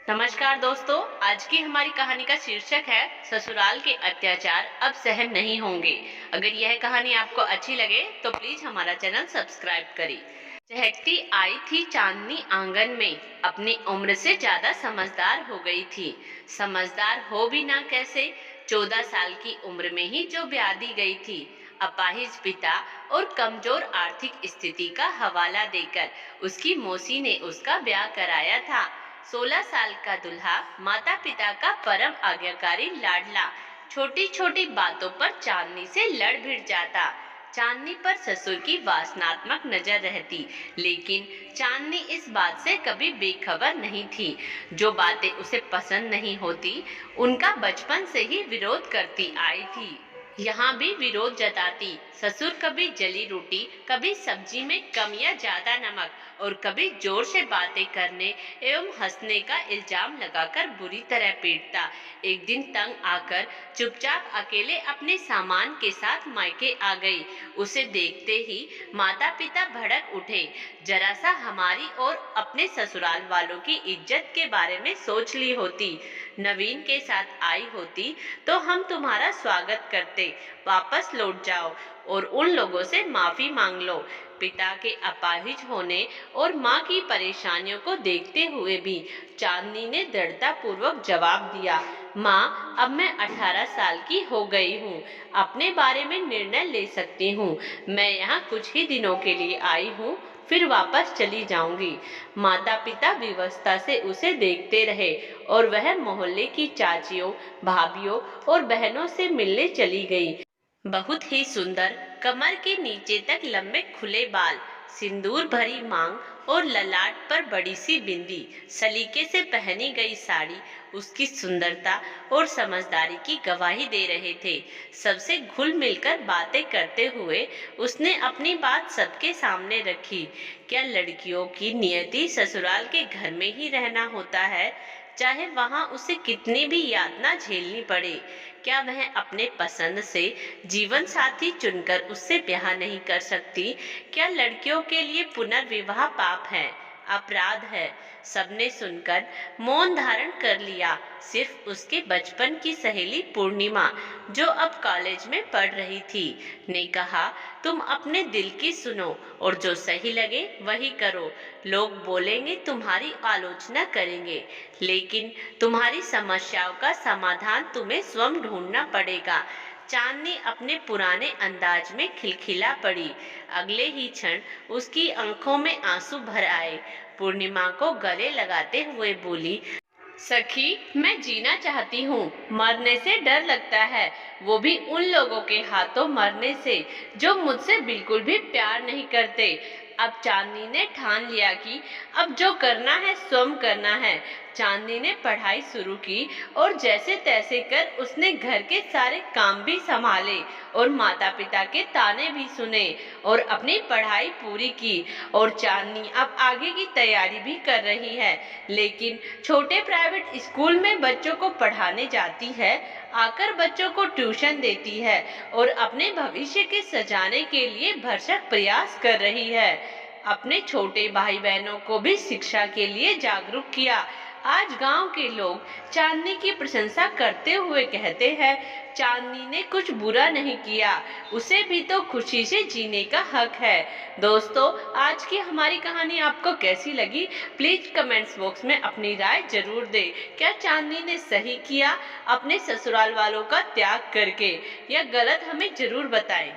नमस्कार दोस्तों। आज की हमारी कहानी का शीर्षक है ससुराल के अत्याचार अब सहन नहीं होंगे। अगर यह कहानी आपको अच्छी लगे तो प्लीज हमारा चैनल सब्सक्राइब करें। चहकती आई थी चांदनी आंगन में, अपनी उम्र से ज्यादा समझदार हो गई थी। समझदार हो भी ना कैसे, 14 साल की उम्र में ही जो ब्याह दी गई थी। अपाहिज पिता और कमजोर आर्थिक स्थिति का हवाला देकर उसकी मौसी ने उसका ब्याह कराया था। 16 साल का दूल्हा माता पिता का परम आज्ञाकारी लाडला, छोटी छोटी बातों पर चांदनी से लड़ भिड़ जाता। चांदनी पर ससुर की वासनात्मक नजर रहती, लेकिन चांदनी इस बात से कभी बेखबर नहीं थी। जो बातें उसे पसंद नहीं होती उनका बचपन से ही विरोध करती आई थी। यहाँ भी विरोध जताती। ससुर कभी जली रोटी, कभी सब्जी में कम या ज्यादा नमक और कभी जोर से बातें करने एवं हंसने का इल्जाम लगाकर बुरी तरह पीटता। एक दिन तंग आकर चुपचाप अकेले अपने सामान के साथ मायके आ गई। उसे देखते ही माता पिता भड़क उठे। जरा सा हमारी और अपने ससुराल वालों की इज्जत के बारे में सोच ली होती, नवीन के साथ आई होती तो हम तुम्हारा स्वागत करते। वापस लौट जाओ और उन लोगों से माफी मांग लो। पिता के अपाहिज होने और माँ की परेशानियों को देखते हुए भी चांदनी ने दृढ़ता पूर्वक जवाब दिया, माँ अब मैं 18 साल की हो गई हूँ, अपने बारे में निर्णय ले सकती हूँ। मैं यहाँ कुछ ही दिनों के लिए आई हूँ, फिर वापस चली जाऊंगी। माता पिता विवशता से उसे देखते रहे और वह मोहल्ले की चाचियों, भाभीियों और बहनों से मिलने चली गई। बहुत ही सुंदर, कमर के नीचे तक लंबे खुले बाल, सिंदूर भरी मांग और ललाट पर बड़ी सी बिंदी, सलीके से पहनी गई साड़ी उसकी सुंदरता और समझदारी की गवाही दे रहे थे। सबसे घुल मिलकर बातें करते हुए उसने अपनी बात सबके सामने रखी। क्या लड़कियों की नियति ससुराल के घर में ही रहना होता है, चाहे वहां उसे कितनी भी यातना झेलनी पड़े? क्या वह अपने पसंद से जीवन साथी चुनकर उससे ब्याह नहीं कर सकती? क्या लड़कियों के लिए पुनर्विवाह पाप है, अपराध है? सबने सुनकर मौन धारण कर लिया। सिर्फ उसके बचपन की सहेली पूर्णिमा, जो अब कॉलेज में पढ़ रही थी, ने कहा, तुम अपने दिल की सुनो और जो सही लगे वही करो। लोग बोलेंगे, तुम्हारी आलोचना करेंगे, लेकिन तुम्हारी समस्याओं का समाधान तुम्हें स्वयं ढूंढना पड़ेगा। चांदनी अपने पुराने अंदाज में खिलखिला पड़ी। अगले ही क्षण उसकी आंखों में आंसू भर आए। पूर्णिमा को गले लगाते हुए बोली, सखी मैं जीना चाहती हूँ, मरने से डर लगता है, वो भी उन लोगों के हाथों मरने से जो मुझसे बिल्कुल भी प्यार नहीं करते। अब चांदनी ने ठान लिया कि अब जो करना है स्वयं करना है। चांदनी ने पढ़ाई शुरू की और जैसे तैसे कर उसने घर के सारे काम भी संभाले और माता पिता के ताने भी सुने और अपनी पढ़ाई पूरी की। और चांदनी अब आगे की तैयारी भी कर रही है, लेकिन छोटे प्राइवेट स्कूल में बच्चों को पढ़ाने जाती है, आकर बच्चों को ट्यूशन देती है और अपने भविष्य के सजाने के लिए भरसक प्रयास कर रही है। अपने छोटे भाई बहनों को भी शिक्षा के लिए जागरूक किया। आज गांव के लोग चांदनी की प्रशंसा करते हुए कहते हैं, चांदनी ने कुछ बुरा नहीं किया, उसे भी तो खुशी से जीने का हक है। दोस्तों, आज की हमारी कहानी आपको कैसी लगी? प्लीज कमेंट्स बॉक्स में अपनी राय जरूर दें। क्या चांदनी ने सही किया अपने ससुराल वालों का त्याग करके, या गलत? हमें जरूर बताएं।